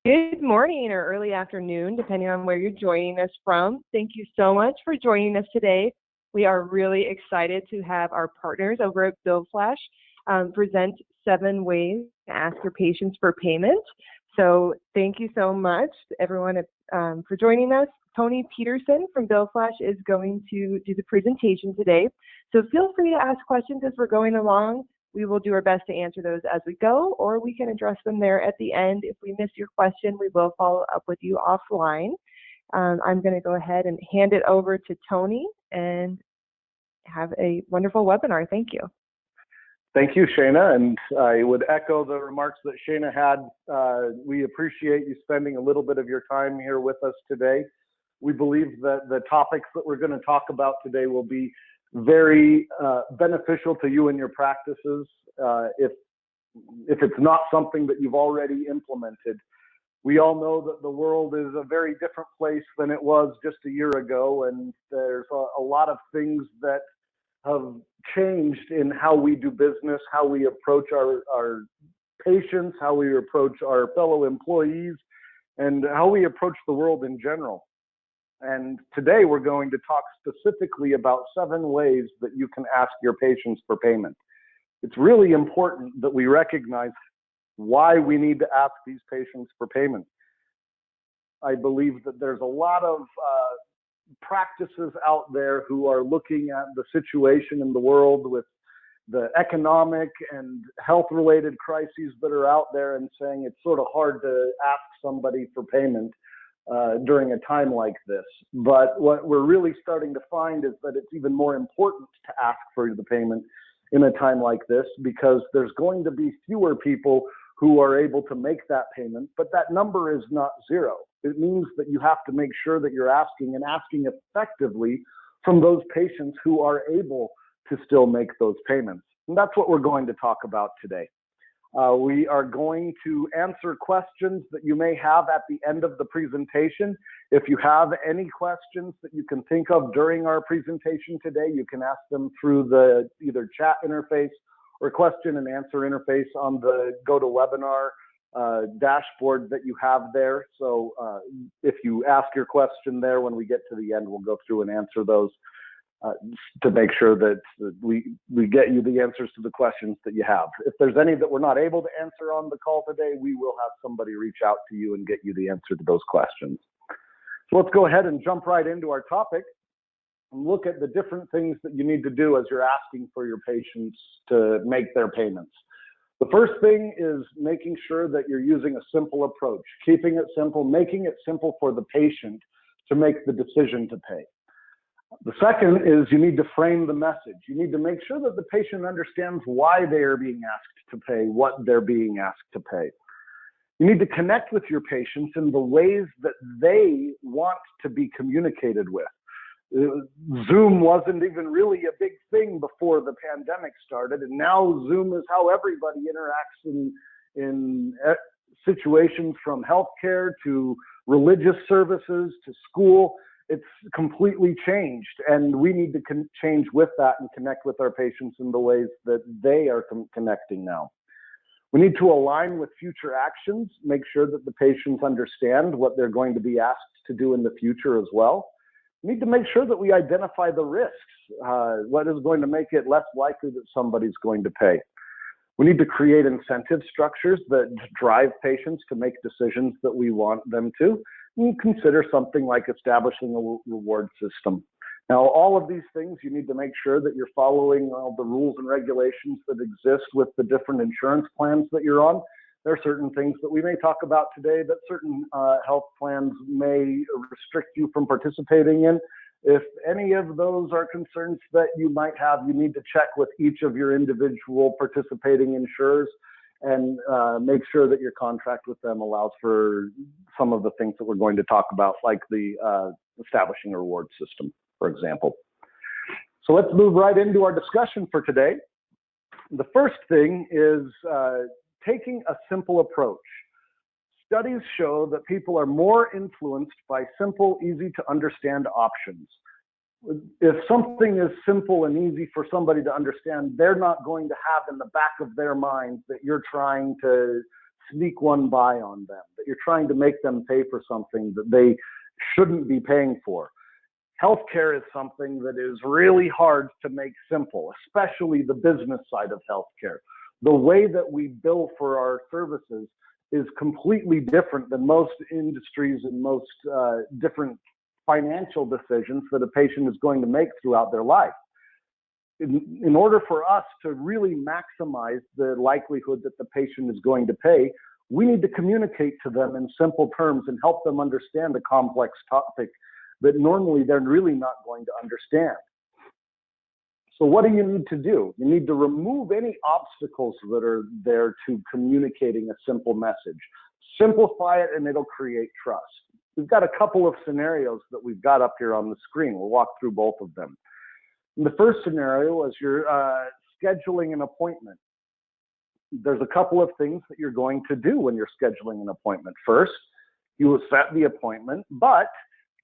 Good morning or early afternoon, depending on where you're joining us from. Thank you so much for joining us today. We are really excited to have our partners over at BillFlash present 7 ways to ask your patients for payment. So thank you so much, everyone, for joining us. Tony Peterson from BillFlash is going to do the presentation today. So feel free to ask questions as we're going along. We will do our best to answer those as we go, or we can address them there at the end. If we miss your question, we will follow up with you offline. I'm going to go ahead and hand it over to Tony and have a wonderful webinar. Thank you. Thank you, Shana, and I would echo the remarks that Shana had. We appreciate you spending a little bit of your time here with us today. We believe that the topics that we're going to talk about today will be very beneficial to you and your practices if it's not something that you've already implemented. We all know that the world is a very different place than it was just a year ago, and there's a lot of things that have changed in how we do business, how we approach our patients, how we approach our fellow employees, and how we approach the world in general. And today we're going to talk specifically about 7 ways that you can ask your patients for payment. It's really important that we recognize why we need to ask these patients for payment. I believe that there's a lot of practices out there who are looking at the situation in the world with the economic and health-related crises that are out there and saying it's sort of hard to ask somebody for payment during a time like this. But what we're really starting to find is that it's even more important to ask for the payment in a time like this, because there's going to be fewer people who are able to make that payment, but that number is not 0. It means that you have to make sure that you're asking and asking effectively from those patients who are able to still make those payments. And that's what we're going to talk about today. We are going to answer questions that you may have at the end of the presentation. If you have any questions that you can think of during our presentation today, you can ask them through the either chat interface or question and answer interface on the GoToWebinar dashboard that you have there. So if you ask your question there, when we get to the end, we'll go through and answer those to make sure that we get you the answers to the questions that you have. If there's any that we're not able to answer on the call today, we will have somebody reach out to you and get you the answer to those questions. So let's go ahead and jump right into our topic and look at the different things that you need to do as you're asking for your patients to make their payments. The first thing is making sure that you're using a simple approach, keeping it simple, making it simple for the patient to make the decision to pay. The second is you need to frame the message. You need to make sure that the patient understands why they are being asked to pay, what they're being asked to pay. You need to connect with your patients in the ways that they want to be communicated with. Zoom wasn't even really a big thing before the pandemic started, and now Zoom is how everybody interacts in situations from healthcare to religious services to school. It's completely changed, and we need to change with that and connect with our patients in the ways that they are connecting now. We need to align with future actions, make sure that the patients understand what they're going to be asked to do in the future as well. We need to make sure that we identify the risks, what is going to make it less likely that somebody's going to pay. We need to create incentive structures that drive patients to make decisions that we want them to. And consider something like establishing a reward system. Now, all of these things, you need to make sure that you're following all the rules and regulations that exist with the different insurance plans that you're on. There are certain things that we may talk about today that certain health plans may restrict you from participating in. If any of those are concerns that you might have, you need to check with each of your individual participating insurers and make sure that your contract with them allows for some of the things that we're going to talk about, like the establishing a reward system, for example. So let's move right into our discussion for today. The first thing is taking a simple approach. Studies show that people are more influenced by simple, easy to understand options. If something is simple and easy for somebody to understand, they're not going to have in the back of their mind that you're trying to sneak one by on them, that you're trying to make them pay for something that they shouldn't be paying for. Healthcare is something that is really hard to make simple, especially the business side of healthcare. The way that we bill for our services is completely different than most industries and most different financial decisions that a patient is going to make throughout their life. In order for us to really maximize the likelihood that the patient is going to pay, we need to communicate to them in simple terms and help them understand a complex topic that normally they're really not going to understand. So what do you need to do? You need to remove any obstacles that are there to communicating a simple message. Simplify it and it'll create trust. We've got a couple of scenarios that we've got up here on the screen. We'll walk through both of them. In the first scenario is you're scheduling an appointment. There's a couple of things that you're going to do when you're scheduling an appointment. First, you will set the appointment, but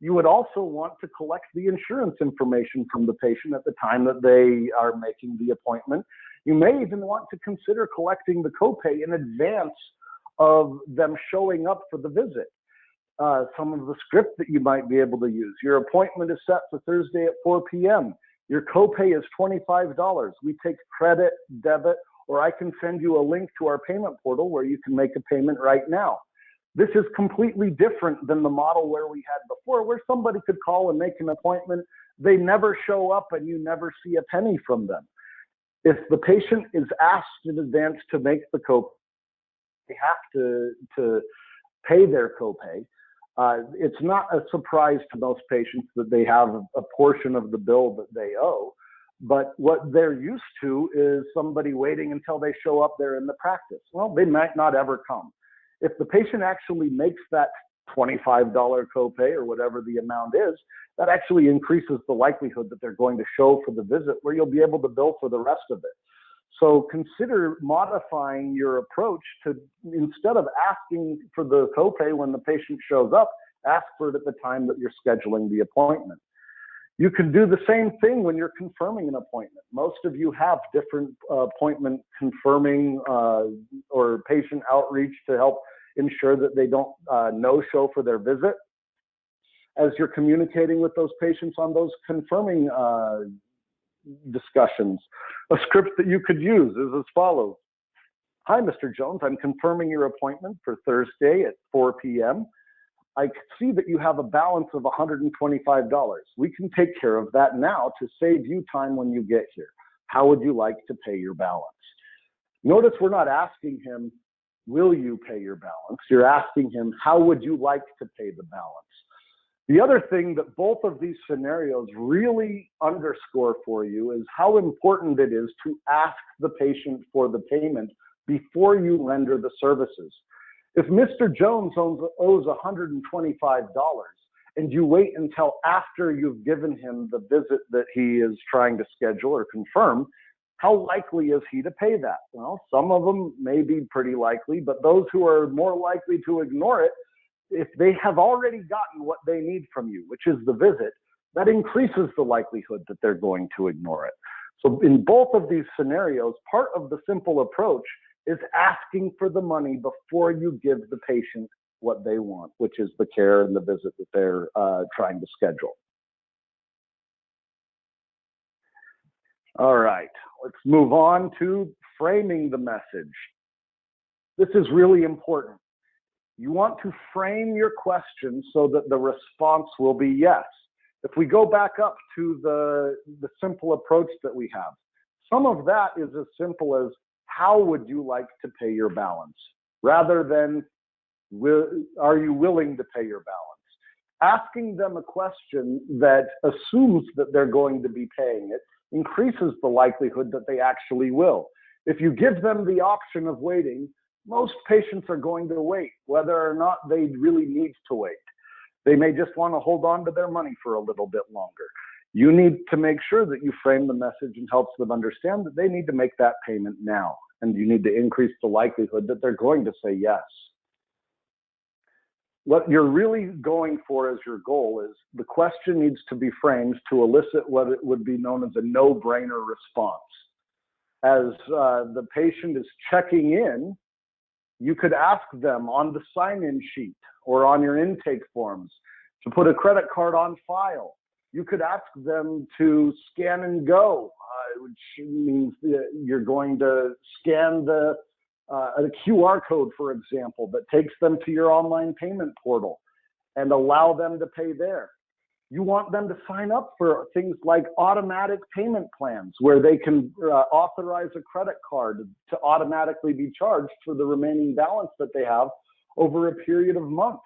you would also want to collect the insurance information from the patient at the time that they are making the appointment. You may even want to consider collecting the copay in advance of them showing up for the visit. Some of the script that you might be able to use. Your appointment is set for Thursday at 4 p.m. Your copay is $25. We take credit, debit, or I can send you a link to our payment portal where you can make a payment right now. This is completely different than the model where we had before, where somebody could call and make an appointment. They never show up and you never see a penny from them. If the patient is asked in advance to make the copay, they have to pay their copay. It's not a surprise to most patients that they have a portion of the bill that they owe, but what they're used to is somebody waiting until they show up there in the practice. Well, they might not ever come. If the patient actually makes that $25 copay or whatever the amount is, that actually increases the likelihood that they're going to show for the visit where you'll be able to bill for the rest of it. So consider modifying your approach to, instead of asking for the copay when the patient shows up, ask for it at the time that you're scheduling the appointment. You can do the same thing when you're confirming an appointment. Most of you have different appointment confirming or patient outreach to help ensure that they don't no-show for their visit. As you're communicating with those patients on those confirming discussions, a script that you could use is as follows. Hi, Mr. Jones, I'm confirming your appointment for Thursday at 4 p.m. I see that you have a balance of $125. We can take care of that now to save you time when you get here. How would you like to pay your balance? Notice we're not asking him, will you pay your balance? You're asking him, how would you like to pay the balance? The other thing that both of these scenarios really underscore for you is how important it is to ask the patient for the payment before you render the services. If Mr. Jones owes $125 and you wait until after you've given him the visit that he is trying to schedule or confirm, how likely is he to pay that? Well, some of them may be pretty likely, but those who are more likely to ignore it, if they have already gotten what they need from you, which is the visit, that increases the likelihood that they're going to ignore it. So in both of these scenarios, part of the simple approach is asking for the money before you give the patient what they want, which is the care and the visit that they're trying to schedule. All right, let's move on to framing the message. This is really important. You want to frame your question so that the response will be yes. If we go back up to the simple approach that we have, some of that is as simple as, how would you like to pay your balance? Rather than, are you willing to pay your balance? Asking them a question that assumes that they're going to be paying it increases the likelihood that they actually will. If you give them the option of waiting, most patients are going to wait, whether or not they really need to wait. They may just want to hold on to their money for a little bit longer. You need to make sure that you frame the message and helps them understand that they need to make that payment now. And you need to increase the likelihood that they're going to say yes. What you're really going for as your goal is the question needs to be framed to elicit what it would be known as a no-brainer response. As the patient is checking in, You could ask them on the sign-in sheet or on your intake forms to put a credit card on file. You could ask them to scan and go, which means you're going to scan a QR code, for example, that takes them to your online payment portal and allow them to pay there. You want them to sign up for things like automatic payment plans where they can authorize a credit card to automatically be charged for the remaining balance that they have over a period of months.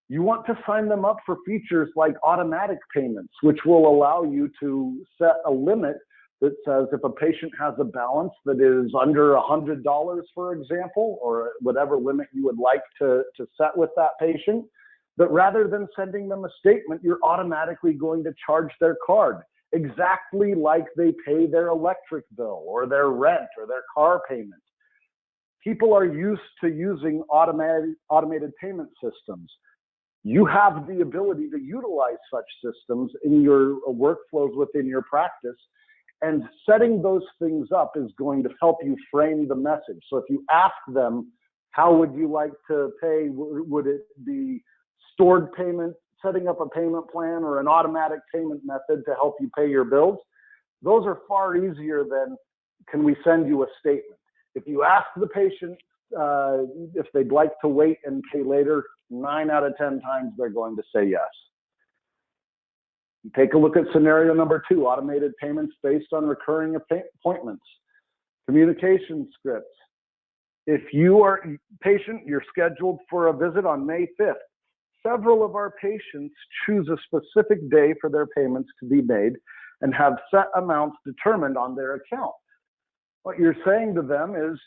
You want to sign them up for features like automatic payments, which will allow you to set a limit that says if a patient has a balance that is under $100, for example, or whatever limit you would like to set with that patient, that rather than sending them a statement, you're automatically going to charge their card exactly like they pay their electric bill or their rent or their car payment. People are used to using automated payment systems. You have the ability to utilize such systems in your workflows within your practice, and setting those things up is going to help you frame the message. So if you ask them, how would you like to pay? Would it be stored payment, setting up a payment plan, or an automatic payment method to help you pay your bills? Those are far easier than, can we send you a statement? If you ask the patient if they'd like to wait and pay later, 9 out of 10 times they're going to say yes. Take a look at scenario number 2, automated payments based on recurring appointments. Communication scripts. If you are patient, you're scheduled for a visit on May 5th. Several of our patients choose a specific day for their payments to be made and have set amounts determined on their account. What you're saying to them is,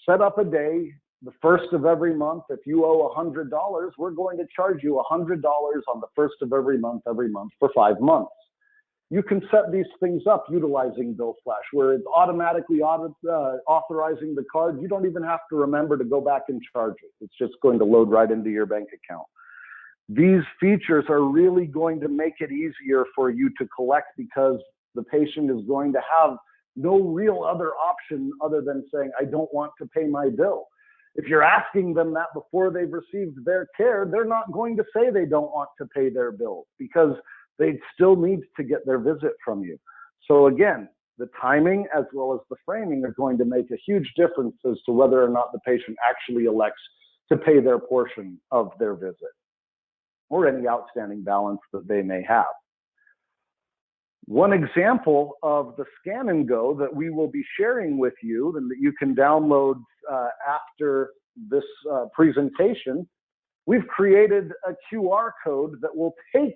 set up a day, the first of every month. If you owe $100, we're going to charge you $100 on the first of every month for 5 months. You can set these things up utilizing BillFlash, where it's automatically authorizing the card. You don't even have to remember to go back and charge it. It's just going to load right into your bank account. These features are really going to make it easier for you to collect, because the patient is going to have no real other option other than saying, I don't want to pay my bill. If you're asking them that before they've received their care, they're not going to say they don't want to pay their bill, because they still need to get their visit from you. So again, the timing as well as the framing are going to make a huge difference as to whether or not the patient actually elects to pay their portion of their visit or any outstanding balance that they may have. One example of the scan and go that we will be sharing with you and that you can download after this presentation, we've created a QR code that will take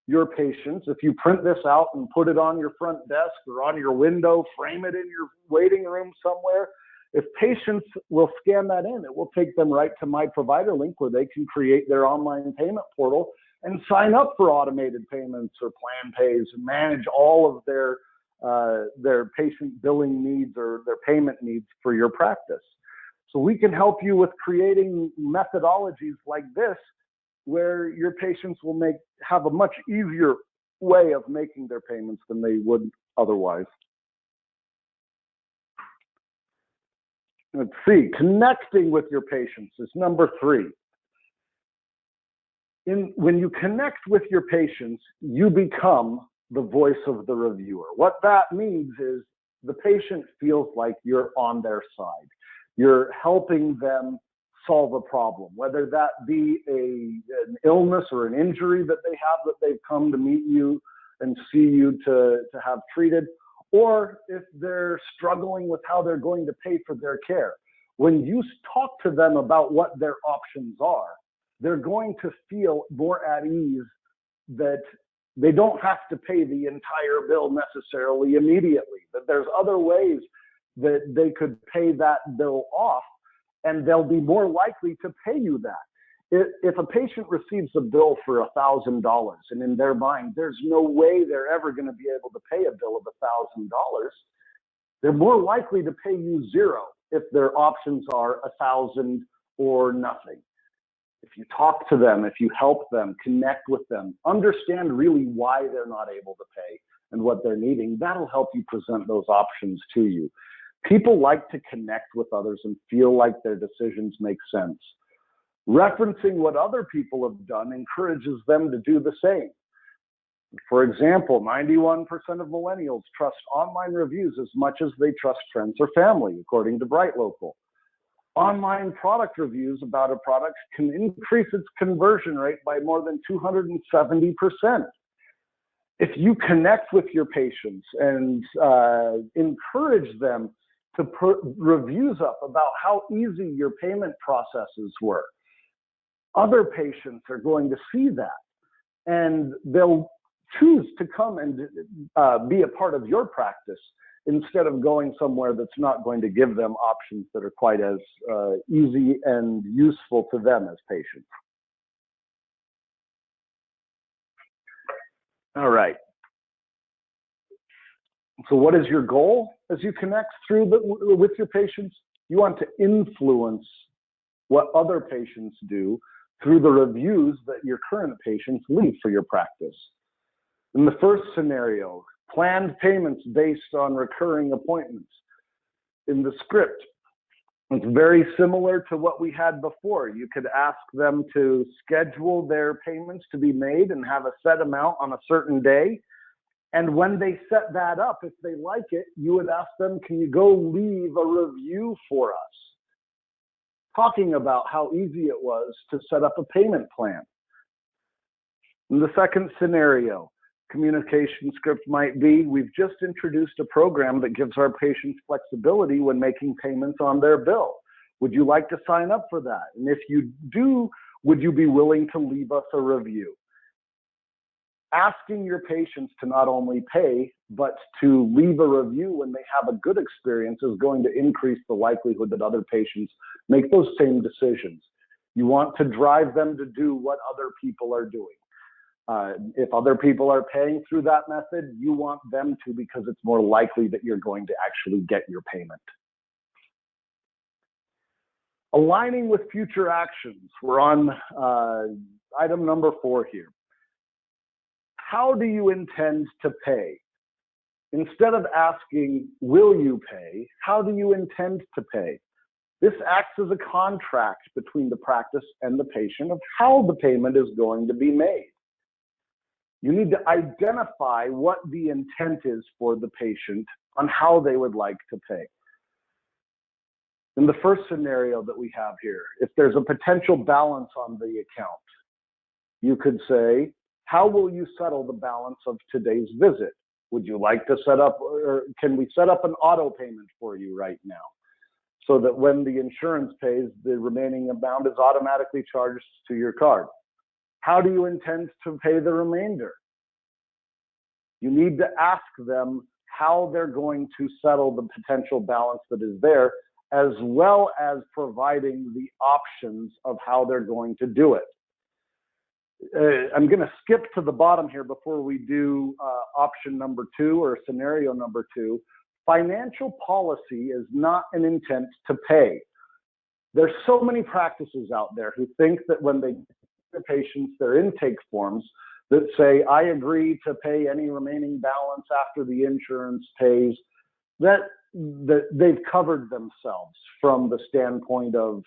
your patients. If you print this out and put it on your front desk or on your window, frame it in your waiting room somewhere, if patients will scan that in, it will take them right to My Provider Link, where they can create their online payment portal and sign up for automated payments or plan pays and manage all of their patient billing needs or their payment needs for your practice. So we can help you with creating methodologies like this, where your patients will have a much easier way of making their payments than they would otherwise. Let's see, connecting with your patients is number 3. When you connect with your patients, you become the voice of the reviewer. What that means is the patient feels like you're on their side. You're helping them solve a problem, whether that be an illness or an injury that they have that they've come to meet you and see you to have treated, or if they're struggling with how they're going to pay for their care. When you talk to them about what their options are, they're going to feel more at ease that they don't have to pay the entire bill necessarily immediately, that there's other ways that they could pay that bill off, and they'll be more likely to pay you that. If a patient receives a bill for $1,000 and in their mind, there's no way they're ever going to be able to pay a bill of $1,000, they're more likely to pay you 0 if their options are 1,000 or nothing. If you talk to them, if you help them, connect with them, understand really why they're not able to pay and what they're needing, that'll help you present those options to you. People like to connect with others and feel like their decisions make sense. Referencing what other people have done encourages them to do the same. For example, 91% of millennials trust online reviews as much as they trust friends or family, according to Bright Local. Online product reviews about a product can increase its conversion rate by more than 270%. If you connect with your patients and encourage them to put reviews up about how easy your payment processes were, other patients are going to see that, and they'll choose to come and be a part of your practice instead of going somewhere that's not going to give them options that are quite as easy and useful to them as patients. All right. So what is your goal as you connect with your patients? You want to influence what other patients do through the reviews that your current patients leave for your practice. In the first scenario, planned payments based on recurring appointments. In the script, it's very similar to what we had before. You could ask them to schedule their payments to be made and have a set amount on a certain day. And when they set that up, if they like it, you would ask them, can you go leave a review for us? Talking about how easy it was to set up a payment plan. In the second scenario, communication script might be, we've just introduced a program that gives our patients flexibility when making payments on their bill. Would you like to sign up for that? And if you do, would you be willing to leave us a review? Asking your patients to not only pay, but to leave a review when they have a good experience is going to increase the likelihood that other patients make those same decisions. You want to drive them to do what other people are doing. If other people are paying through that method, you want them to, because it's more likely that you're going to actually get your payment. Aligning with future actions. We're on item number 4 here. How do you intend to pay? Instead of asking, will you pay, how do you intend to pay? This acts as a contract between the practice and the patient of how the payment is going to be made. You need to identify what the intent is for the patient on how they would like to pay. In the first scenario that we have here, if there's a potential balance on the account, you could say, how will you settle the balance of today's visit? Would you like to set up, or can we set up an auto payment for you right now? So that when the insurance pays, the remaining amount is automatically charged to your card. How do you intend to pay the remainder? You need to ask them how they're going to settle the potential balance that is there, as well as providing the options of how they're going to do it. I'm going to skip to the bottom here before we do option number 2 or scenario number 2. Financial policy is not an intent to pay. There's so many practices out there who think that when they give their patients their intake forms that say, I agree to pay any remaining balance after the insurance pays, that they've covered themselves from the standpoint of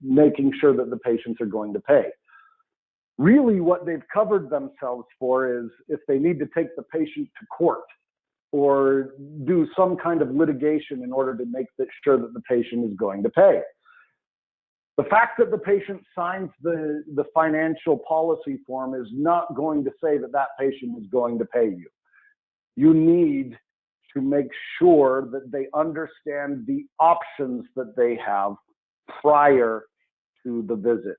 making sure that the patients are going to pay. Really, what they've covered themselves for is if they need to take the patient to court or do some kind of litigation in order to make sure that the patient is going to pay. The fact that the patient signs the financial policy form is not going to say that that patient is going to pay you. You need to make sure that they understand the options that they have prior to the visit.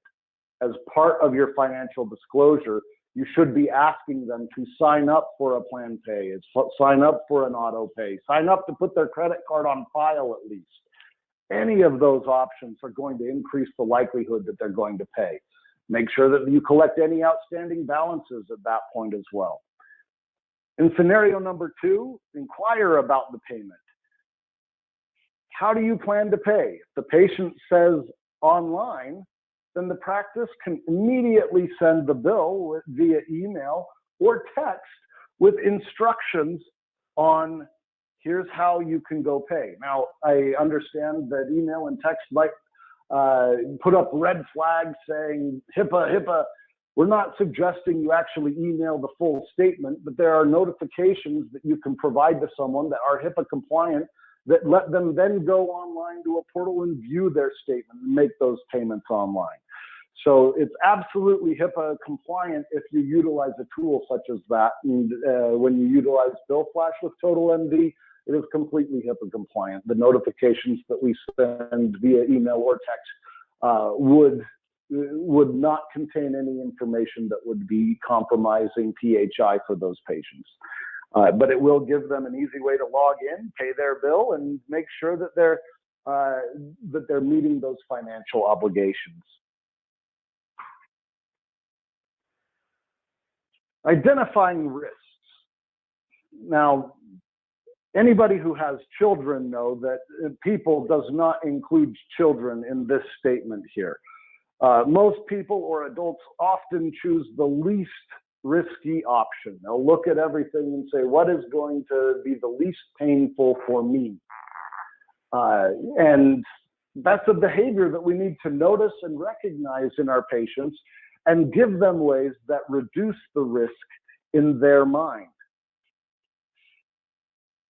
As part of your financial disclosure, you should be asking them to sign up for a plan pay, sign up for an auto pay, sign up to put their credit card on file at least. Any of those options are going to increase the likelihood that they're going to pay. Make sure that you collect any outstanding balances at that point as well. In scenario number 2, inquire about the payment. How do you plan to pay? If the patient says online, then the practice can immediately send the bill via email or text with instructions on Here's how you can go pay. Now, I understand that email and text might put up red flags saying HIPAA, HIPAA. We're not suggesting you actually email the full statement, but there are notifications that you can provide to someone that are HIPAA compliant that let them then go online to a portal and view their statement and make those payments online. So it's absolutely HIPAA compliant if you utilize a tool such as that. And when you utilize BillFlash with TotalMD, it is completely HIPAA compliant. The notifications that we send via email or text would not contain any information that would be compromising PHI for those patients. But it will give them an easy way to log in, pay their bill, and make sure that they're meeting those financial obligations. Identifying risks. Now, anybody who has children know that people does not include children in this statement here. Most people or adults often choose the least risky option. They'll look at everything and say, what is going to be the least painful for me? And that's a behavior that we need to notice and recognize in our patients and give them ways that reduce the risk in their mind.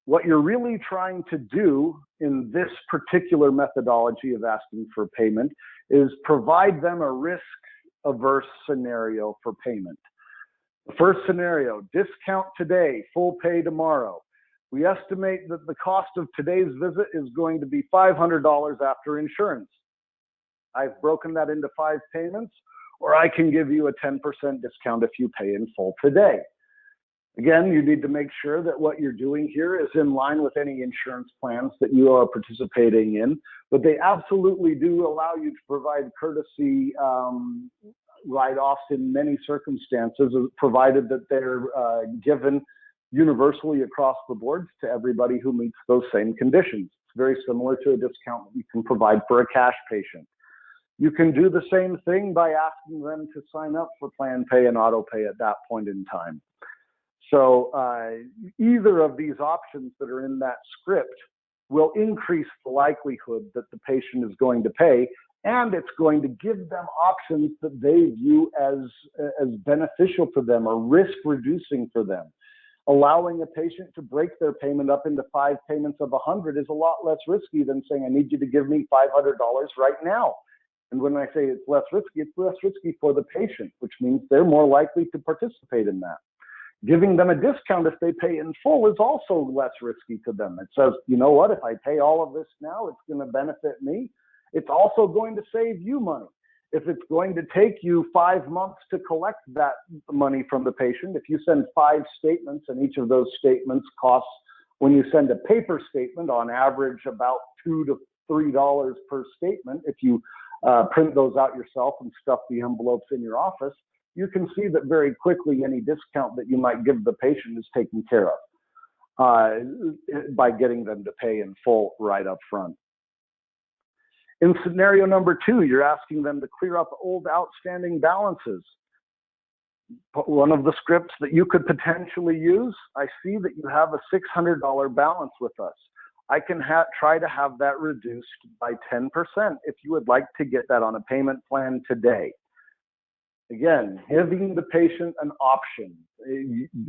What you're really trying to do in this particular methodology of asking for payment is provide them a risk-averse scenario for payment. The first scenario, discount today, full pay tomorrow. We estimate that the cost of today's visit is going to be $500 after insurance. I've broken that into 5 payments, or I can give you a 10% discount if you pay in full today. Again, you need to make sure that what you're doing here is in line with any insurance plans that you are participating in, but they absolutely do allow you to provide courtesy write-offs in many circumstances, provided that they're given universally across the board to everybody who meets those same conditions. It's very similar to a discount that you can provide for a cash patient. You can do the same thing by asking them to sign up for Plan Pay and Auto Pay at that point in time. So either of these options that are in that script will increase the likelihood that the patient is going to pay, and it's going to give them options that they view as beneficial for them or risk reducing for them. Allowing a patient to break their payment up into 5 payments of $100 is a lot less risky than saying, I need you to give me $500 right now. And when I say it's less risky for the patient, which means they're more likely to participate in that. Giving them a discount if they pay in full is also less risky to them. It says, you know what, if I pay all of this now, it's going to benefit me. It's also going to save you money. If it's going to take you 5 months to collect that money from the patient, if you send 5 statements and each of those statements costs, when you send a paper statement, on average about $2 to $3 per statement, if you print those out yourself and stuff the envelopes in your office, you can see that very quickly any discount that you might give the patient is taken care of by getting them to pay in full right up front. In scenario number 2, you're asking them to clear up old outstanding balances. One of the scripts that you could potentially use, I see that you have a $600 balance with us. I can try to have that reduced by 10% if you would like to get that on a payment plan today. Again, giving the patient an option.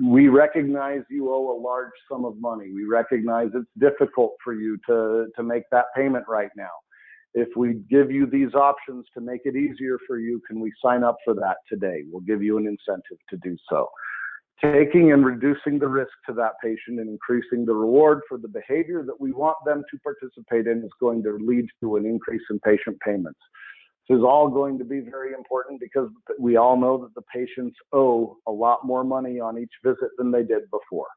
We recognize you owe a large sum of money. We recognize it's difficult for you to make that payment right now. If we give you these options to make it easier for you, can we sign up for that today? We'll give you an incentive to do so. Taking and reducing the risk to that patient and increasing the reward for the behavior that we want them to participate in is going to lead to an increase in patient payments. This is all going to be very important because we all know that the patients owe a lot more money on each visit than they did before.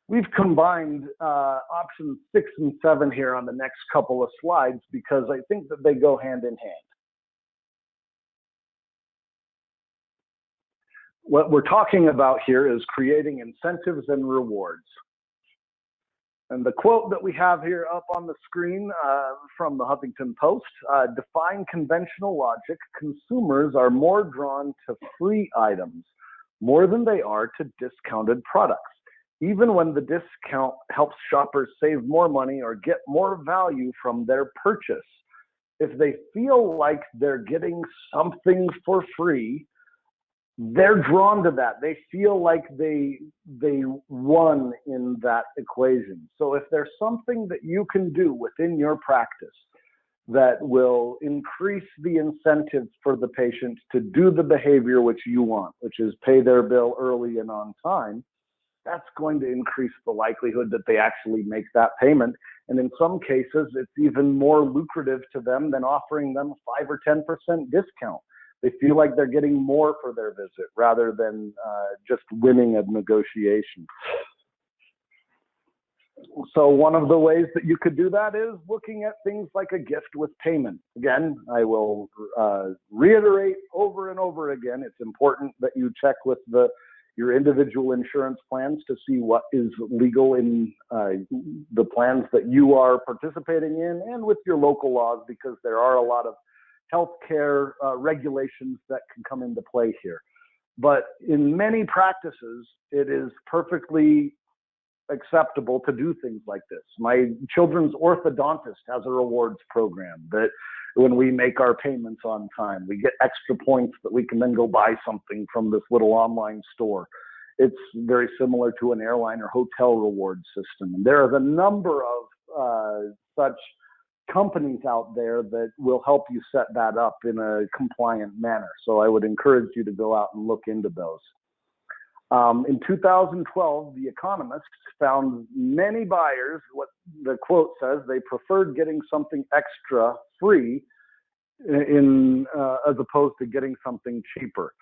We've combined options 6 and 7 here on the next couple of slides because I think that they go hand in hand. What we're talking about here is creating incentives and rewards. And the quote that we have here up on the screen from the Huffington Post, defying conventional logic, consumers are more drawn to free items more than they are to discounted products. even when the discount helps shoppers save more money or get more value from their purchase. If they feel like they're getting something for free, they're drawn to that. They feel like they won in that equation. So if there's something that you can do within your practice that will increase the incentive for the patient to do the behavior which you want, which is pay their bill early and on time, that's going to increase the likelihood that they actually make that payment. And in some cases, it's even more lucrative to them than offering them a 5 or 10% discount. They feel like they're getting more for their visit rather than just winning a negotiation. So one of the ways that you could do that is looking at things like a gift with payment. Again, I will reiterate over and over again, it's important that you check with your individual insurance plans to see what is legal in the plans that you are participating in, and with your local laws, because there are a lot of healthcare regulations that can come into play here. But in many practices, it is perfectly acceptable to do things like this. My children's orthodontist has a rewards program that when we make our payments on time, we get extra points that we can then go buy something from this little online store. It's very similar to an airline or hotel reward system. And there are a number of such companies out there that will help you set that up in a compliant manner. So I would encourage you to go out and look into those. In 2012, The Economist found many buyers, what the quote says, they preferred getting something extra free as opposed to getting something cheaper.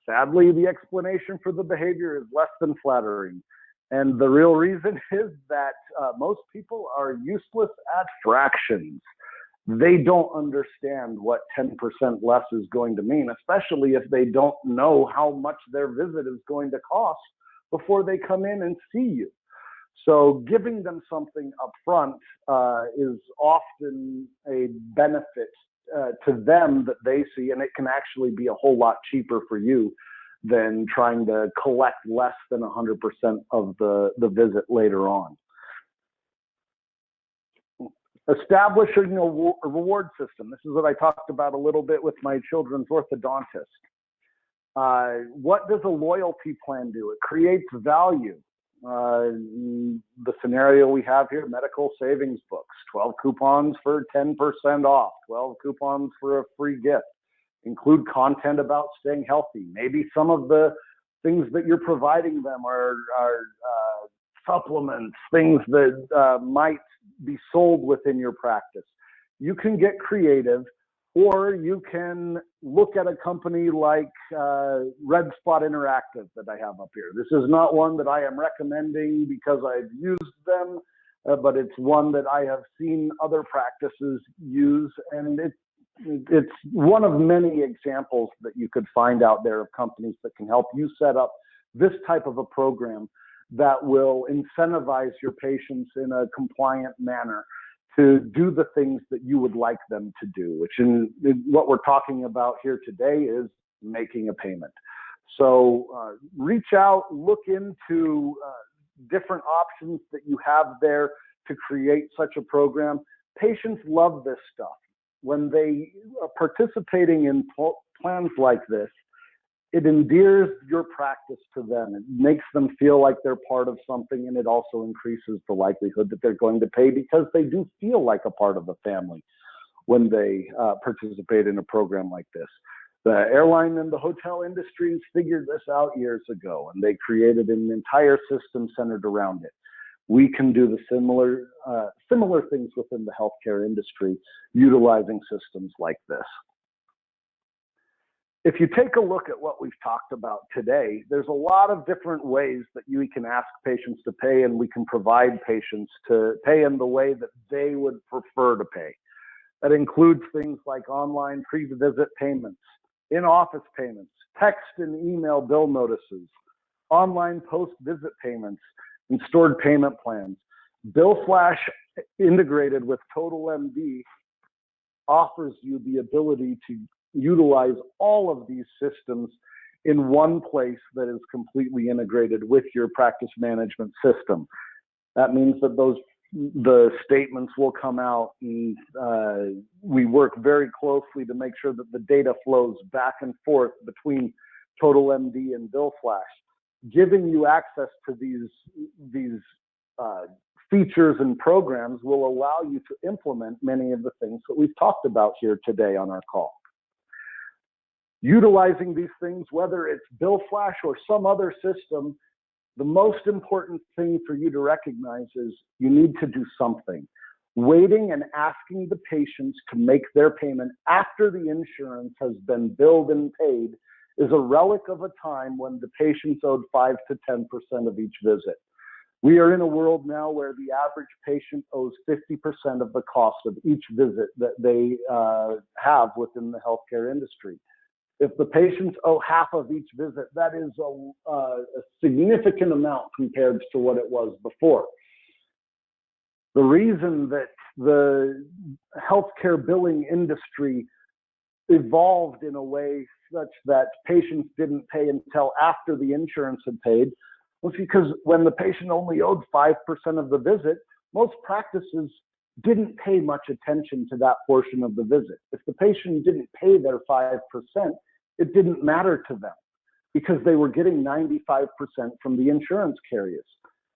Sadly, the explanation for the behavior is less than flattering. And the real reason is that most people are useless at fractions. They don't understand what 10% less is going to mean, especially if they don't know how much their visit is going to cost before they come in and see you. So giving them something up front is often a benefit to them that they see, and it can actually be a whole lot cheaper for you than trying to collect less than 100% of the visit later on. Establishing a reward system. This is what I talked about a little bit with my children's orthodontist. What does a loyalty plan do? It creates value. The scenario we have here, medical savings books, 12 coupons for 10% off, 12 coupons for a free gift. Include content about staying healthy. Maybe some of the things that you're providing them are supplements, things that might be sold within your practice. You can get creative, or you can look at a company like Red Spot Interactive that I have up here. This is not one that I am recommending because I've used them, but it's one that I have seen other practices use, and it's one of many examples that you could find out there of companies that can help you set up this type of a program that will incentivize your patients in a compliant manner to do the things that you would like them to do, which in what we're talking about here today is making a payment. So reach out, look into different options that you have there to create such a program. Patients love this stuff. When they are participating in plans like this, it endears your practice to them. It makes them feel like they're part of something, and it also increases the likelihood that they're going to pay because they do feel like a part of the family when they participate in a program like this. The airline and the hotel industries figured this out years ago, and they created an entire system centered around it. We can do the similar things within the healthcare industry utilizing systems like this. If you take a look at what we've talked about today, there's a lot of different ways that you can ask patients to pay, and we can provide patients to pay in the way that they would prefer to pay. That includes things like online pre-visit payments, in-office payments, text and email bill notices, online post-visit payments, and stored payment plans. BillFlash integrated with TotalMD offers you the ability to utilize all of these systems in one place that is completely integrated with your practice management system. That means that the statements will come out, and we work very closely to make sure that the data flows back and forth between TotalMD and BillFlash. Giving you access to these features and programs will allow you to implement many of the things that we've talked about here today on our call. Utilizing these things, whether it's BillFlash or some other system, the most important thing for you to recognize is you need to do something. Waiting and asking the patients to make their payment after the insurance has been billed and paid is a relic of a time when the patients owed 5 to 10% of each visit. We are in a world now where the average patient owes 50% of the cost of each visit that they have within the healthcare industry. If the patients owe half of each visit, that is a significant amount compared to what it was before. The reason that the healthcare billing industry evolved in a way such that patients didn't pay until after the insurance had paid was because when the patient only owed 5% of the visit, most practices didn't pay much attention to that portion of the visit. If the patient didn't pay their 5%, it didn't matter to them because they were getting 95% from the insurance carriers.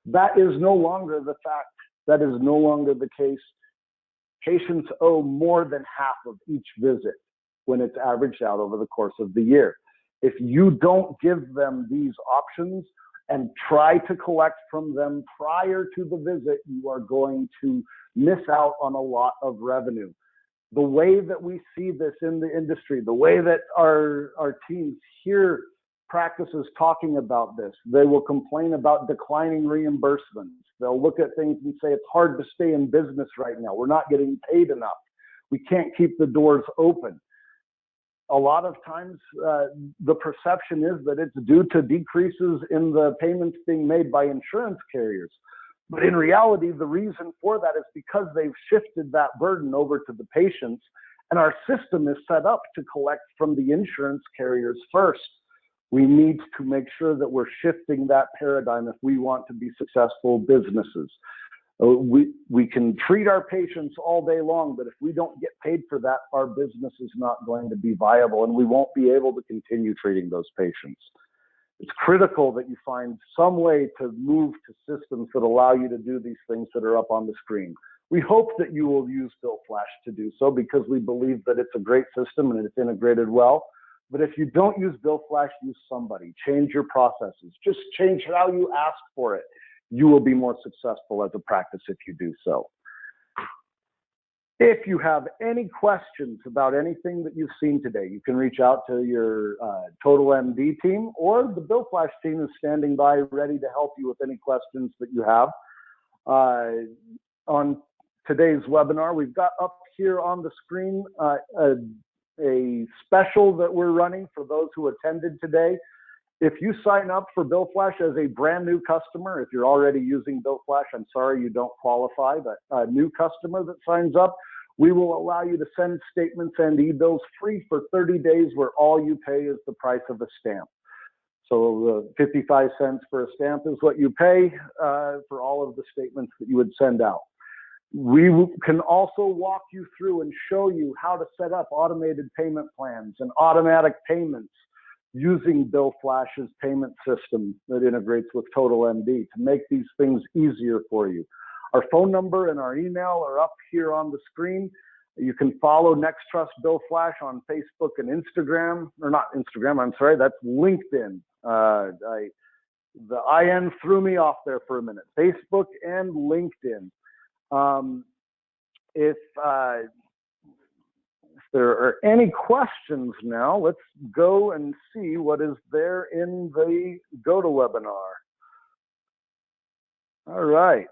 That is no longer the fact. That is no longer the case. Patients owe more than half of each visit when it's averaged out over the course of the year. If you don't give them these options and try to collect from them prior to the visit, you are going to miss out on a lot of revenue. The way that we see this in the industry, the way that our teams hear practices talking about this, they will complain about declining reimbursements. They'll look at things and say, it's hard to stay in business right now. We're not getting paid enough. We can't keep the doors open. A lot of times, the perception is that it's due to decreases in the payments being made by insurance carriers. But in reality, the reason for that is because they've shifted that burden over to the patients, and our system is set up to collect from the insurance carriers first. We need to make sure that we're shifting that paradigm if we want to be successful businesses. We can treat our patients all day long, but if we don't get paid for that, our business is not going to be viable, and we won't be able to continue treating those patients. It's critical that you find some way to move to systems that allow you to do these things that are up on the screen. We hope that you will use BillFlash to do so because we believe that it's a great system and it's integrated well. But if you don't use BillFlash, use somebody. Change your processes. Just change how you ask for it. You will be more successful as a practice if you do so. If you have any questions about anything that you've seen today, you can reach out to your TotalMD team, or the BillFlash team is standing by ready to help you with any questions that you have. On today's webinar, we've got up here on the screen a special that we're running for those who attended today. If you sign up for BillFlash as a brand new customer, if you're already using BillFlash, I'm sorry you don't qualify, but a new customer that signs up, we will allow you to send statements and e-bills free for 30 days where all you pay is the price of a stamp. So 55 cents for a stamp is what you pay for all of the statements that you would send out. We can also walk you through and show you how to set up automated payment plans and automatic payments using BillFlash's payment system that integrates with TotalMD to make these things easier for you. Our phone number and our email are up here on the screen. You can follow Next Trust BillFlash on Facebook and Instagram, or not Instagram, I'm sorry, that's LinkedIn. The IN threw me off there for a minute. Facebook and LinkedIn. If there are any questions now, let's go and see what is there in the GoToWebinar. All right.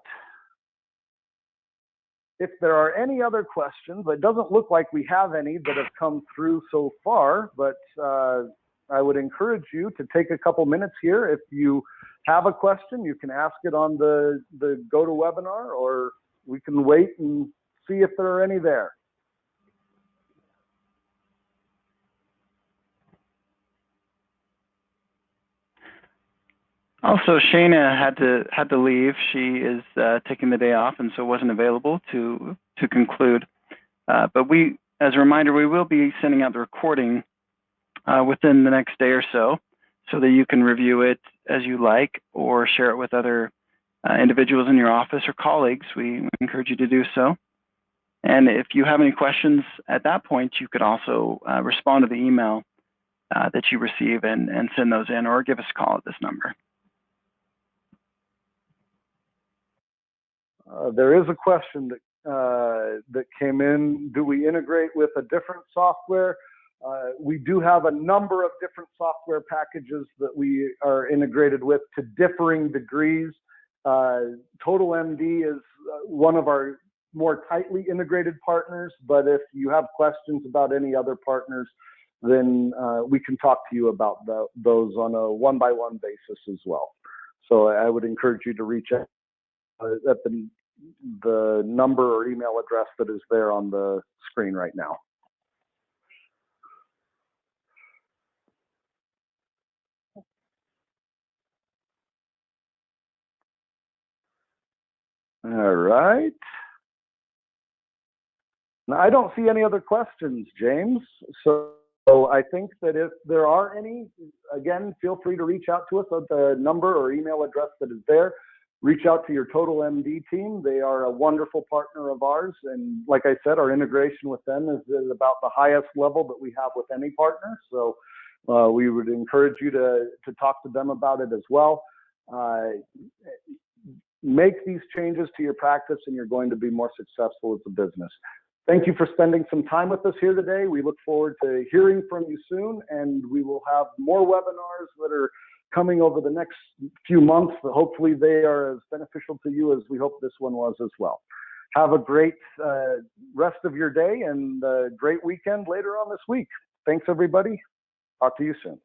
If there are any other questions, it doesn't look like we have any that have come through so far, but I would encourage you to take a couple minutes here. If you have a question, you can ask it on the GoToWebinar, or we can wait and see if there are any there. Also, Shayna had to leave. She is taking the day off, and so wasn't available to conclude. But we, as a reminder, we will be sending out the recording within the next day or so that you can review it as you like or share it with other individuals in your office or colleagues. We encourage you to do so. And if you have any questions at that point, you could also respond to the email that you receive and send those in, or give us a call at this number. There is a question that came in. Do we integrate with a different software? We do have a number of different software packages that we are integrated with to differing degrees. TotalMD is one of our more tightly integrated partners, but if you have questions about any other partners, then we can talk to you about those on a one-by-one basis as well. So I would encourage you to reach out at the number or email address that is there on the screen right now. All right. Now, I don't see any other questions, James. So I think that if there are any, again, feel free to reach out to us at the number or email address that is there. Reach out to your TotalMD team. They are a wonderful partner of ours. And like I said, our integration with them is about the highest level that we have with any partner. So we would encourage you to talk to them about it as well. Make these changes to your practice and you're going to be more successful as a business. Thank you for spending some time with us here today. We look forward to hearing from you soon, and we will have more webinars that are coming over the next few months. Hopefully they are as beneficial to you as we hope this one was as well. Have a great rest of your day and a great weekend later on this week. Thanks, everybody. Talk to you soon.